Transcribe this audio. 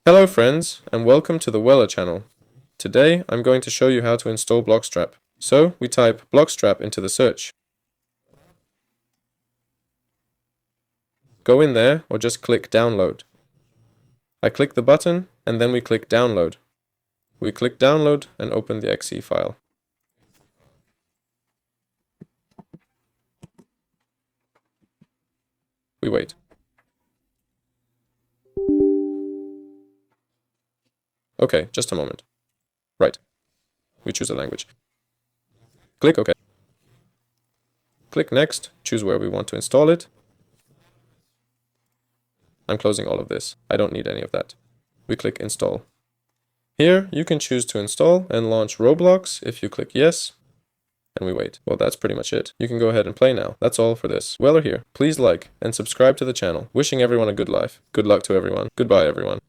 Hello friends, and welcome to the Weller channel. Today I'm going to show you how to install Bloxstrap. So we type Bloxstrap into the search. Go in there or just click download. I click the button and then we click download. We click download and open the .exe file. We wait. Okay, just a moment. Right. We choose a language. Click OK. Click next, choose where we want to install it. I'm closing all of this. I don't need any of that. We click install. Here you can choose to install and launch Roblox if you click yes. And we wait. Well, that's pretty much it. You can go ahead and play now. That's all for this. Weller here. Please like and subscribe to the channel. Wishing everyone a good life. Good luck to everyone. Goodbye everyone.